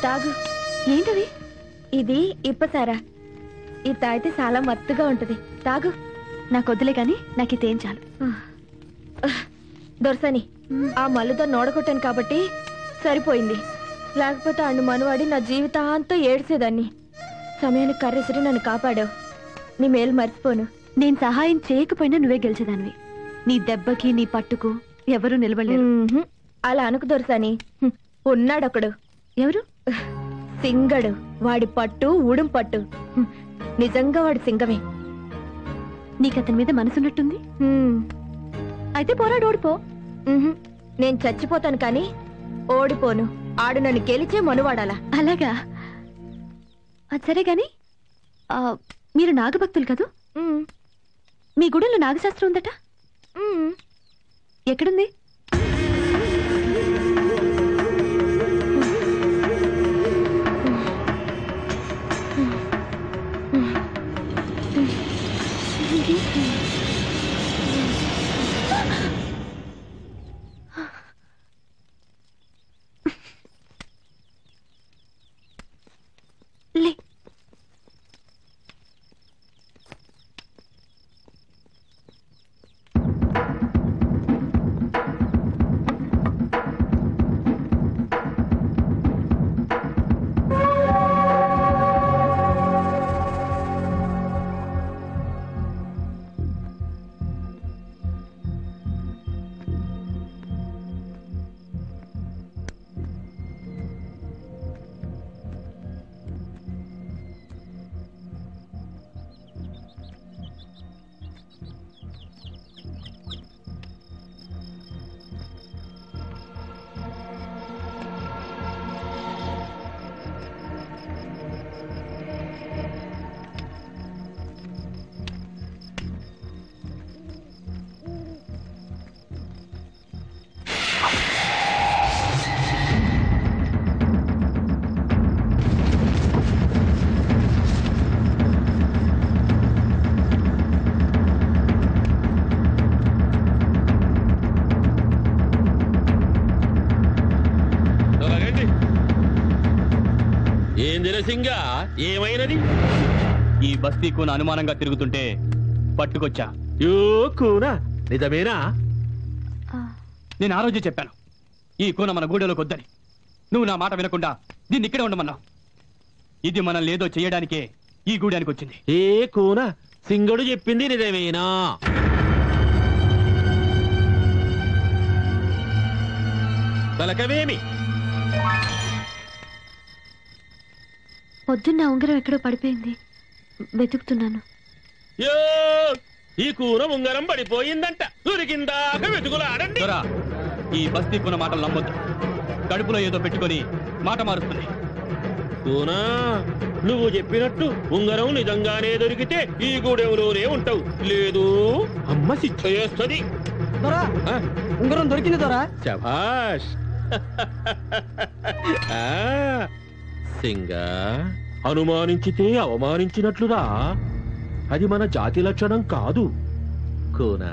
తాగు. ఏంటది? ఇది ఇప్పసారా. ఇది తాగితే చాలా మత్తుగా ఉంటది. తాగు. నాకు వద్దులే గాని నాకు ఇదేం చాలు. దొరసని ఆ మల్లుతో నోడగొట్టాను కాబట్టి సరిపోయింది. లేకపోతే అన్ను మనవాడి నా జీవితాంతో ఏడ్చేదాన్ని. సమయానికి కర్రెసరి నన్ను కాపాడావు. నీ మేలు మర్చిపోను. నేను సహాయం చేయకపోయినా నువ్వే గెలిచేదానివి. నీ దెబ్బకి నీ పట్టుకు ఎవరూ నిలబడలేరు. అలా అనుకు దొరసని. ఉన్నాడొకడు. ఎవరు? సింగడు. వాడి పట్టు ఉడుం పట్టు. నిజంగా వాడు సింగమే. నీకతని మీద మనసున్నట్టుంది. అయితే పోరాడు, ఓడిపో. నేను చచ్చిపోతాను కానీ ఓడిపోను. ఆడు నన్ను గెలిచే మనువాడాలా. అలాగా? అది సరే గాని మీరు నాగభక్తులు కదూ? మీ గుడిలో నాగశాస్త్రం ఉందట. ఎక్కడుంది? లే. సింగా ఏమైనది? ఈ బస్తీ కూన అనుమానంగా తిరుగుతుంటే పట్టుకొచ్చా. నిజమేనా? నేను ఆ రోజే చెప్పాను ఈ కూన మన గూడెలోకి వద్దని. నువ్వు నా మాట వినకుండా దీన్ని ఇక్కడే ఉండమన్నావు. ఇది మనం లేదో చేయడానికే ఈ గూడానికి వచ్చింది. ఏ కూన సింగడు చెప్పింది నిజమేనా? పలకవేమి? పొద్దున్న ఉంగరం ఎక్కడో పడిపోయింది, వెతుకుతున్నాను. ఈ కూర ఉంగరం పడిపోయిందంట. దొరికిందాక వెతుకులాడండి. ఈ బస్తీ కూన మాటలు నమ్మొద్దు. కడుపులో ఏదో పెట్టుకొని మాట మారుస్తుంది. కూనా, నువ్వు చెప్పినట్టు ఉంగరం నిజంగానే దొరికితే ఈ గూడెంలోనే ఉంటావు. లేదు అమ్మ శిక్ష చేస్తుంది. ఉంగరం దొరికింది దొరా. శభాష్. సింగా, అనుమానించితే అవమానించినట్లురా. అది మన జాతి లక్షణం కాదు. కూనా,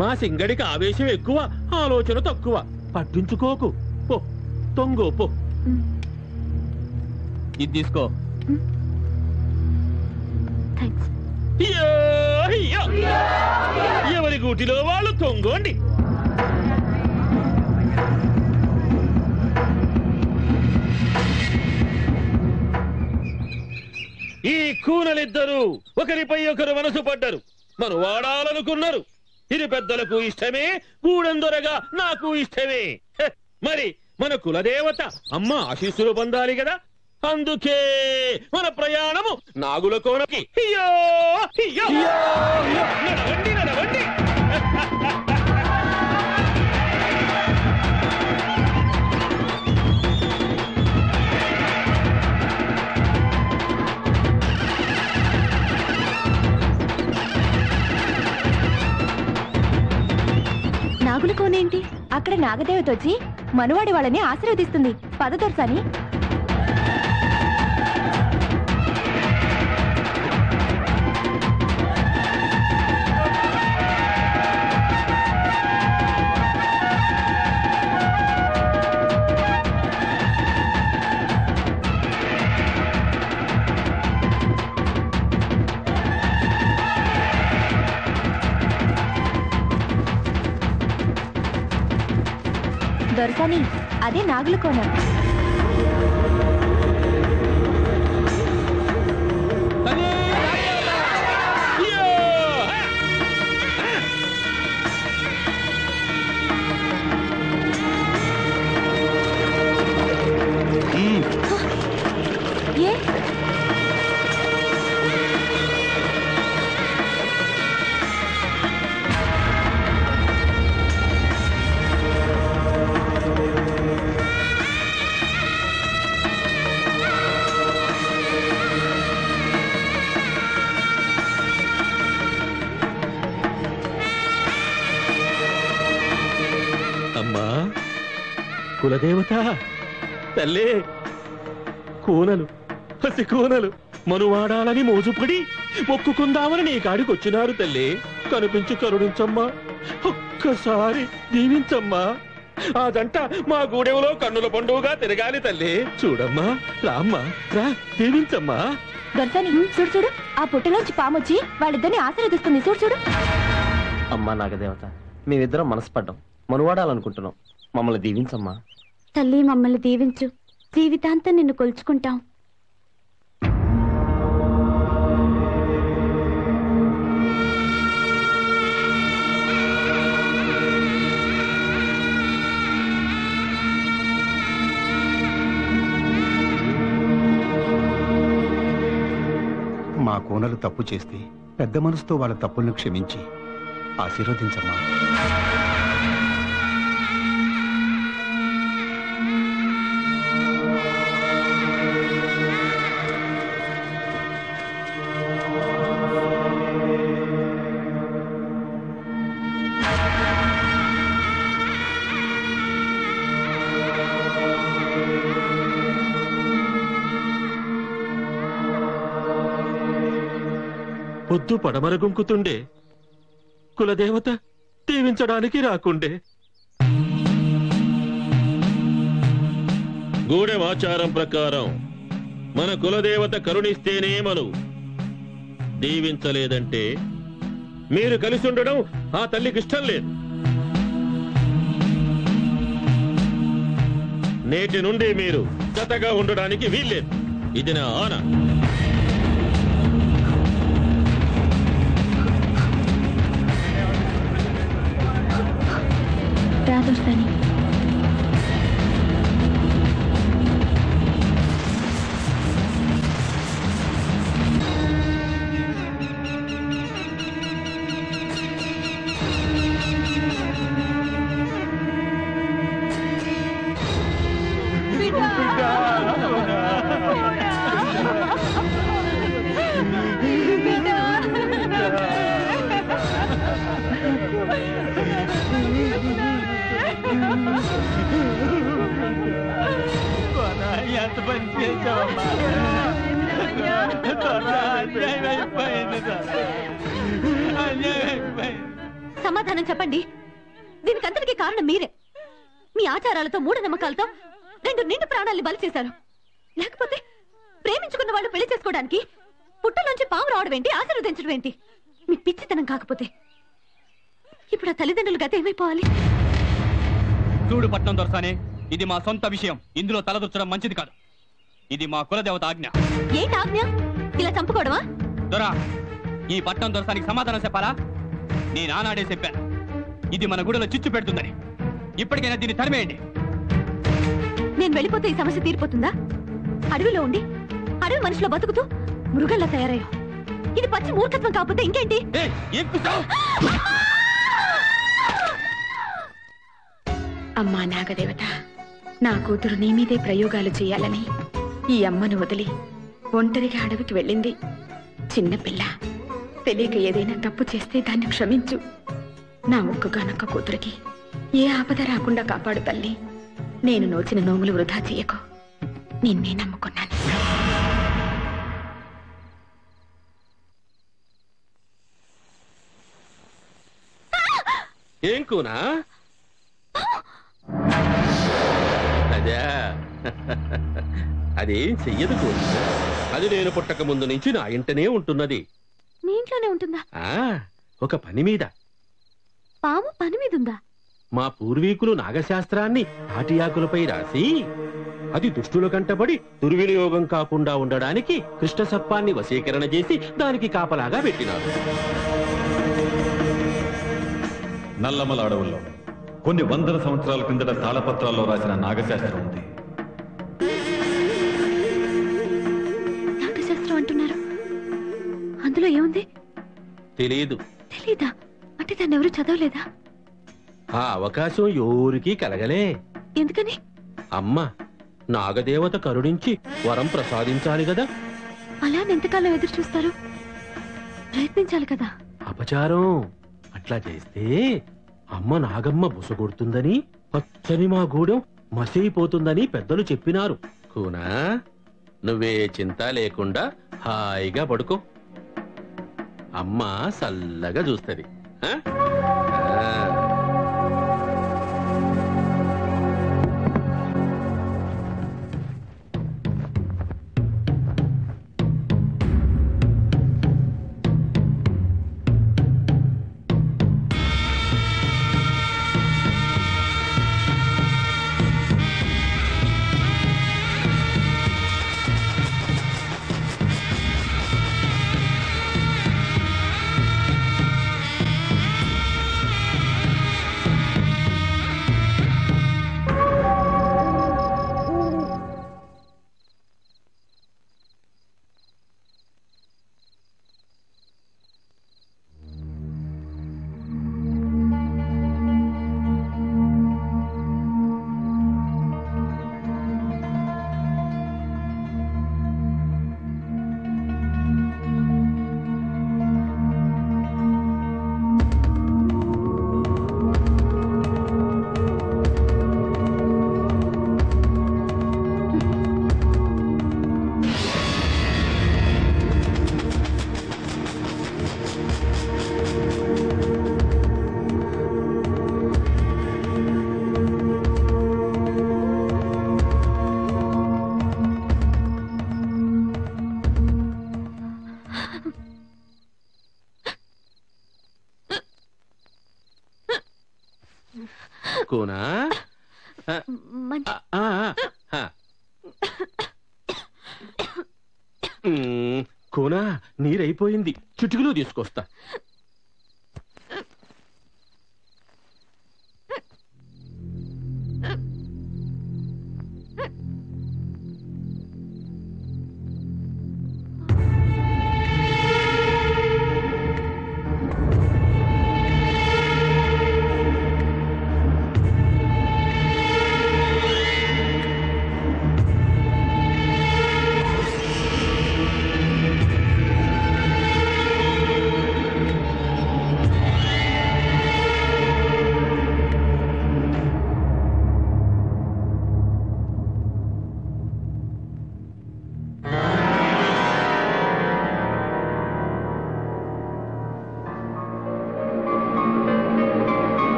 మా సింగడికి ఆవేశం ఎక్కువ, ఆలోచన తక్కువ. పట్టించుకోకు. పో, తొంగో పో. ఇది తీసుకో. ఎవరి గూటిలో వాళ్ళు తొంగోండి. ఈ కూనలిద్దరూ ఒకరిపై ఒకరు మనసు పడ్డరు. మనం వాడాలనుకున్నారు. ఇది పెద్దలకు ఇష్టమే, గూడెందొరగా నాకు ఇష్టమే. మరి మన కులదేవత అమ్మ ఆశీస్సులు పొందాలి కదా. అందుకే మన ప్రయాణము నాగుల కోనకి. నడవండి నడవండి. నాగుల కోనేంటి? అక్కడ నాగదేవత వచ్చి మనవాడి వాళ్ళని ఆశీర్వదిస్తుంది. పద దొరసాని. దొరసాని అదే నాగుల కోన. ఏ అమ్మా కులదేవత తల్లే, కూనలు పసి కూనలు మనువాడాలని మోజుపడి మొక్కుకుందామని నీ కాడికొచ్చినారు తల్లి. కనిపించి కరుణించమ్మా, ఒక్కసారి దీవించమ్మా. ఆ జంట మా గూడెంలో కన్నుల పండుగగా తిరగాలి తల్లి. చూడమ్మా, రామ్మా, రా, దీవించమ్మా. దొరసాని చూడు చూడు, ఆ పుట్టలోంచి పామొచ్చి వాళ్ళిద్దరిని ఆశీర్వదిస్తుంది. చూడు చూడు. అమ్మా నాగదేవత, మేమిద్దరం మనసుపడ్డాం, మనువాడాలనుకుంటున్నాం. మమ్మల్ని దీవించమ్మా. తల్లి మమ్మల్ని దీవించు, జీవితాంతం నిన్ను కొలుచుకుంటాం. మా కోనలు తప్పు చేస్తే పెద్ద మనసుతో వాళ్ళ తప్పులను క్షమించి ఆశీర్వదించమ్మా. పొద్దు పడమర గుంకుతుండే, కులదేవత దీవించడానికి రాకుండే. గూడెం ఆచారం ప్రకారం మన కులదేవత కరుణిస్తేనే మను, దీవించలేదంటే మీరు కలిసి ఉండడం ఆ తల్లికి ఇష్టం లేదు. నేటి నుండి మీరు జతగా ఉండడానికి వీల్లేదు. ఇది నా ఆన. రాదొస్తాని. ఎంత పని చేసావమ్మా? సమాధానం చెప్పండి. దీనికంతటికీ కారణం మీరే. మీ ఆచారాలతో మూఢనమ్మకాలతో 2 నిండు ప్రాణాల్ని బలి చేశారు. లేకపోతే ప్రేమించుకున్న వాళ్ళు పెళ్లి చేసుకోవడానికి పుట్టలోంచి పాము రావడం ఏంటి, ఆశీర్వదించడం ఏంటి? మీ పిచ్చితనం కాకపోతే ఇప్పుడు ఆ తల్లిదండ్రులు గత ఏమైపోవాలి? చూడు పట్నం దొరసానే, ఇది మా సొంత విషయం. ఇందులో తలదొచ్చడం మంచిది కాదు. ఇది మా కులదేవత ఆజ్ఞ. ఏంటి ఆజ్ఞ? ఇలా చంపుకోవడమా? దొరా, ఈ పట్నం దొరసానికి సమాధానం చెప్పాలా? నేను ఆనాడే చెప్పాను, ఇది మన గుడిలో చిచ్చు పెడుతుందని. ఇప్పటికైనా దీన్ని తరిమేయండి. నేను వెళ్ళిపోతే ఈ సమస్య తీరిపోతుందా? అడవిలో ఉండి అడవి మనిషిలో బతుకుతూ మృగల్లా తయారయ్యా. ఇది పచ్చి మూర్ఖత్వం కాకపోతే ఇంకేంటి? అమ్మా నాగదేవత, నా కూతురు నీ మీదే ప్రయోగాలు చేయాలని ఈ అమ్మను వదిలి ఒంటరిగా అడవికి వెళ్ళింది. చిన్నపిల్ల, తెలియక ఏదైనా తప్పు చేస్తే దాన్ని క్షమించు. నా ఒక్కగానొక్క కూతురికి ఏ ఆపద రాకుండా కాపాడు తల్లి. నేను నోచిన నోములు వృధా చెయ్యకు. నిన్నే నమ్ముకున్నాను. ఏం కూనా? అదే అదేం చెయ్యదు కూనా. అది నేను పుట్టక ముందు నుంచి నా ఇంటనే ఉంటున్నది. మీ ఇంట్లోనే ఉంటుందా? ఒక పని మీద. పాము పని మీద ఉందా? మా పూర్వీకులు నాగశాస్త్రాన్ని తాటియాకులపై రాసి అది దుష్టుల కంటబడి దుర్వినియోగం కాకుండా ఉండడానికి కృష్ణసర్పాన్ని వశీకరణ చేసి దానికి కాపలాగా పెట్టినారు. నల్లమల అడవుల్లో కొన్ని వందల సంవత్సరాల కిందట తాళపత్రాల్లో రాసిన నాగశాస్త్రం ఉంది. నాగశాస్త్రం అంటున్నారు, అందులో ఏముంది? తెలియదు. తెలీదా? అంటే దాన్ని ఎవరు చదవలేదా? ఆ అవకాశం ఎవరికీ కలగలే. ఎందుకని? అమ్మ నాగదేవత కరుణించి వరం ప్రసాదించాలి కదా. అలా ఎంతకాలం ఎదురు చూస్తారు? ప్రయత్నించాలి కదా. అపచారం. అట్లా చేస్తే అమ్మ నాగమ్మ బుసగొడుతుందని, పచ్చని మా గూడెం మసైపోతుందని పెద్దలు చెప్పినారు. కూనా నువ్వే చింత లేకుండా హాయిగా పడుకో. అమ్మ సల్లగా చూస్తుంది. కూనా కూనా నీరైపోయింది, చిటికలో తీసుకొస్తా.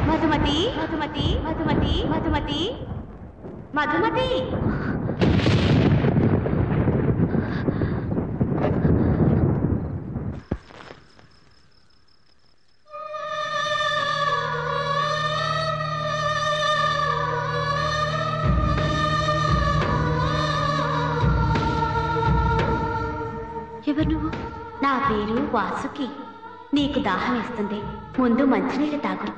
మధుమతి మధుమతి మధుమతి మధుమతి ఎవరు నువ్వు? నా పేరు వాసుకి. నీకు దాహం వేస్తుంది, ముందు మంచినీళ్ళు తాగు.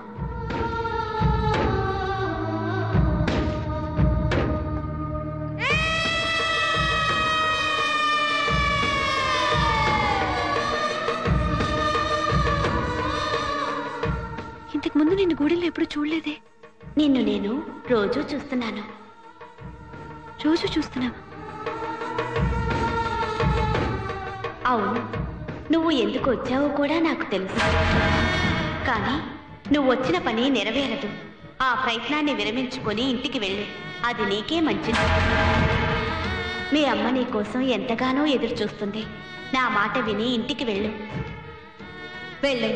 గూడెల్లో ఎప్పుడు చూడలేదే. నిన్ను నేను రోజూ చూస్తున్నాను. రోజు చూస్తున్నావా? అవును, నువ్వు ఎందుకు వచ్చావో కూడా నాకు తెలుసు. కానీ నువ్వు వచ్చిన పని నెరవేరదు. ఆ ప్రయత్నాన్ని విరమించుకొని ఇంటికి వెళ్ళు. అది నీకే మంచిది. మీ అమ్మ నీ కోసం ఎంతగానో ఎదురు చూస్తుంది. నా మాట విని ఇంటికి వెళ్ళు. వెళ్ళే.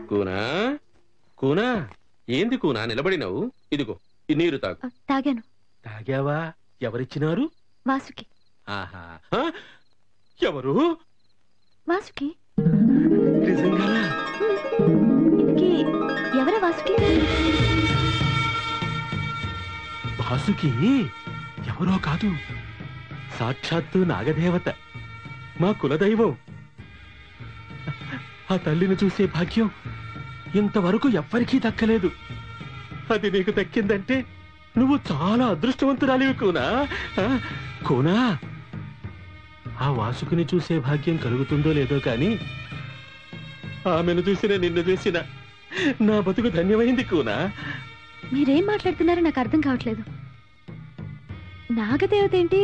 కూనా కూనా, ఏంది కూనా నిలబడినావు? ఇదిగో ఈ నీరు తాగు. తాగాను. తాగావా? ఎవరిచ్చినారు? వాసుకి. ఆహా, ఆ? ఎవరు? వాసుకి. నిజంగానా? ఇంతకీ ఎవరా వాసుకి? వాసుకి ఎవరో కాదు, సాక్షాత్తు నాగదేవత, మా కులదైవం. ఆ తల్లిని చూసే భాగ్యం ఇంతవరకు ఎవ్వరికీ దక్కలేదు. అది నీకు దక్కిందంటే నువ్వు చాలా అదృష్టవంతురాలివి కూనా. కూనా, ఆ వాసుకుని చూసే భాగ్యం కలుగుతుందో లేదో కాని ఆమెను చూసిన నిన్ను చూసిన నా బతుకు ధన్యమైంది కూనా. మీరేం మాట్లాడుతున్నారో నాకు అర్థం కావట్లేదు. నాగదేవత ఏంటి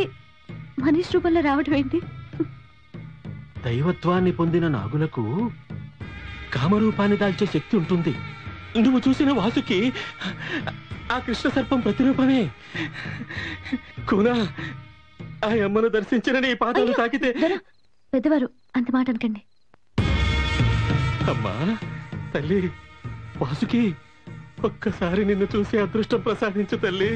మనిషి రూపంలో రావడం ఏంటి? దైవత్వాన్ని పొందిన నాగులకు కామరూపాన్ని దాల్చే శక్తి ఉంటుంది. నువ్వు చూసిన వాసుకి ఆ కృష్ణ సర్పం ప్రతిరూపమే. కూనా, ఆ అమ్మను దర్శించిన నీ పాదాలు తాకితే. పెద్దవారు అంత మాట అనకండి. అమ్మా తల్లి, వాసుకి ఒక్కసారి నిన్ను చూసి అదృష్టం ప్రసాదించు తల్లి.